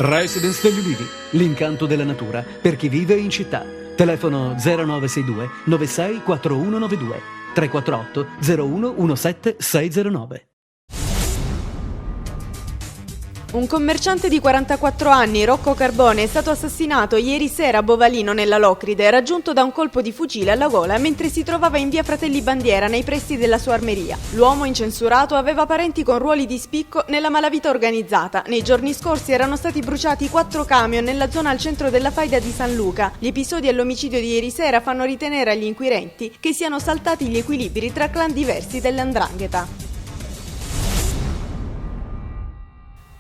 Residence degli Ulivi, l'incanto della natura per chi vive in città. Telefono 0962 96 4192 348 01 17 609. Un commerciante di 44 anni, Rocco Carbone, è stato assassinato ieri sera a Bovalino, nella Locride, raggiunto da un colpo di fucile alla gola mentre si trovava in via Fratelli Bandiera, nei pressi della sua armeria. L'uomo incensurato aveva parenti con ruoli di spicco nella malavita organizzata. Nei giorni scorsi erano stati bruciati 4 camion nella zona al centro della faida di San Luca. Gli episodi all'omicidio di ieri sera fanno ritenere agli inquirenti che siano saltati gli equilibri tra clan diversi dell''ndrangheta.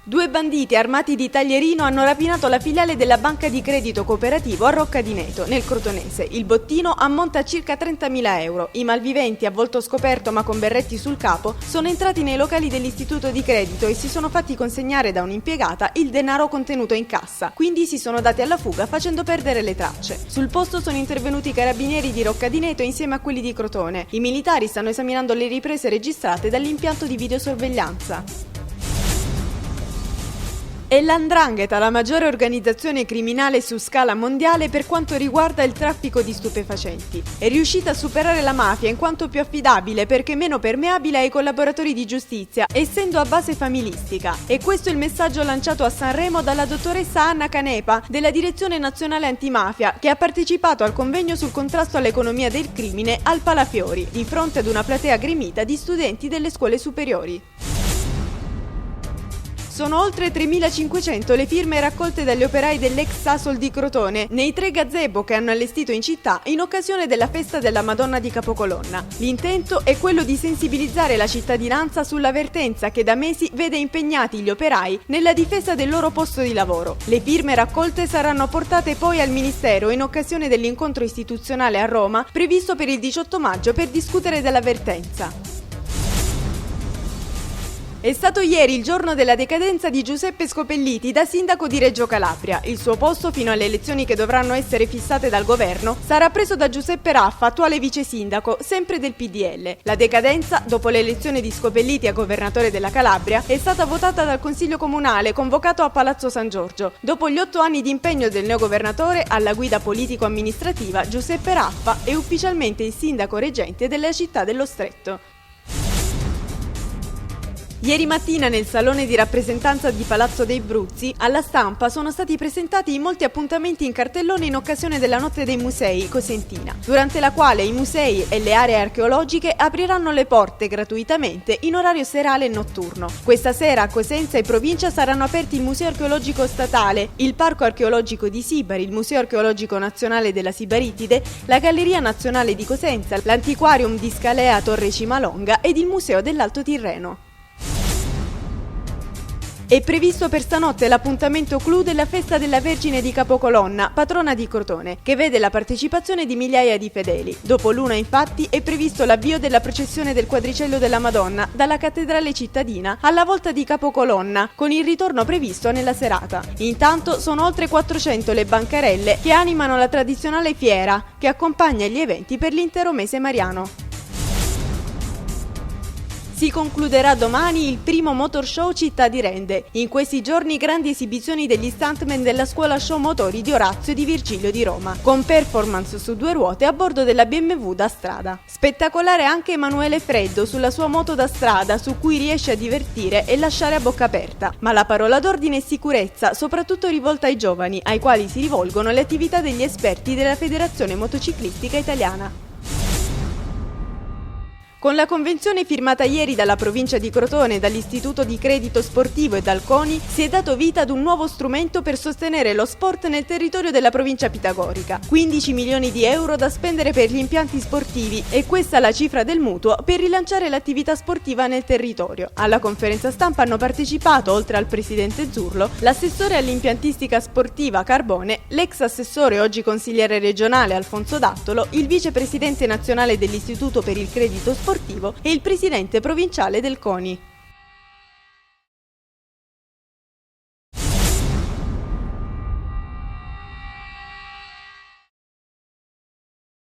2 banditi armati di taglierino hanno rapinato la filiale della banca di credito cooperativo a Rocca di Neto, nel Crotonese. Il bottino ammonta a circa 30.000 euro. I malviventi, a volto scoperto ma con berretti sul capo, sono entrati nei locali dell'istituto di credito e si sono fatti consegnare da un'impiegata il denaro contenuto in cassa. Quindi si sono dati alla fuga facendo perdere le tracce. Sul posto sono intervenuti i carabinieri di Rocca di Neto insieme a quelli di Crotone. I militari stanno esaminando le riprese registrate dall'impianto di videosorveglianza. È l''ndrangheta la maggiore organizzazione criminale su scala mondiale per quanto riguarda il traffico di stupefacenti. È riuscita a superare la mafia in quanto più affidabile perché meno permeabile ai collaboratori di giustizia, essendo a base familistica. E questo è il messaggio lanciato a Sanremo dalla dottoressa Anna Canepa della Direzione Nazionale Antimafia, che ha partecipato al convegno sul contrasto all'economia del crimine al Palafiori, di fronte ad una platea gremita di studenti delle scuole superiori. Sono oltre 3.500 le firme raccolte dagli operai dell'ex Sasol di Crotone nei 3 gazebo che hanno allestito in città in occasione della festa della Madonna di Capocolonna. L'intento è quello di sensibilizzare la cittadinanza sull'avvertenza che da mesi vede impegnati gli operai nella difesa del loro posto di lavoro. Le firme raccolte saranno portate poi al Ministero in occasione dell'incontro istituzionale a Roma previsto per il 18 maggio per discutere dell'avvertenza. È stato ieri il giorno della decadenza di Giuseppe Scopelliti da sindaco di Reggio Calabria. Il suo posto, fino alle elezioni che dovranno essere fissate dal governo, sarà preso da Giuseppe Raffa, attuale vice sindaco, sempre del PDL. La decadenza, dopo l'elezione di Scopelliti a governatore della Calabria, è stata votata dal Consiglio Comunale, convocato a Palazzo San Giorgio. Dopo gli 8 anni di impegno del neogovernatore alla guida politico-amministrativa, Giuseppe Raffa è ufficialmente il sindaco reggente della città dello Stretto. Ieri mattina nel salone di rappresentanza di Palazzo dei Bruzzi, alla stampa sono stati presentati molti appuntamenti in cartellone in occasione della Notte dei Musei Cosentina, durante la quale i musei e le aree archeologiche apriranno le porte gratuitamente in orario serale e notturno. Questa sera a Cosenza e provincia saranno aperti il Museo Archeologico Statale, il Parco Archeologico di Sibari, il Museo Archeologico Nazionale della Sibaritide, la Galleria Nazionale di Cosenza, l'Antiquarium di Scalea Torre Cimalonga ed il Museo dell'Alto Tirreno. È previsto per stanotte l'appuntamento clou della Festa della Vergine di Capocolonna, patrona di Crotone, che vede la partecipazione di migliaia di fedeli. Dopo l'una, infatti, è previsto l'avvio della processione del Quadricello della Madonna dalla cattedrale cittadina alla volta di Capocolonna, con il ritorno previsto nella serata. Intanto sono oltre 400 le bancarelle che animano la tradizionale fiera, che accompagna gli eventi per l'intero mese mariano. Si concluderà domani il primo Motor Show Città di Rende. In questi giorni grandi esibizioni degli stuntman della scuola show motori di Orazio di Virgilio di Roma, con performance su 2 ruote a bordo della BMW da strada. Spettacolare anche Emanuele Freddo sulla sua moto da strada, su cui riesce a divertire e lasciare a bocca aperta. Ma la parola d'ordine è sicurezza, soprattutto rivolta ai giovani, ai quali si rivolgono le attività degli esperti della Federazione Motociclistica Italiana. Con la convenzione firmata ieri dalla provincia di Crotone, dall'Istituto di Credito Sportivo e dal CONI, si è dato vita ad un nuovo strumento per sostenere lo sport nel territorio della provincia pitagorica. 15 milioni di euro da spendere per gli impianti sportivi e questa la cifra del mutuo per rilanciare l'attività sportiva nel territorio. Alla conferenza stampa hanno partecipato, oltre al presidente Zurlo, l'assessore all'impiantistica sportiva Carbone, l'ex assessore oggi consigliere regionale Alfonso Dattolo, il vicepresidente nazionale dell'Istituto per il Credito Sportivo e il presidente provinciale del CONI.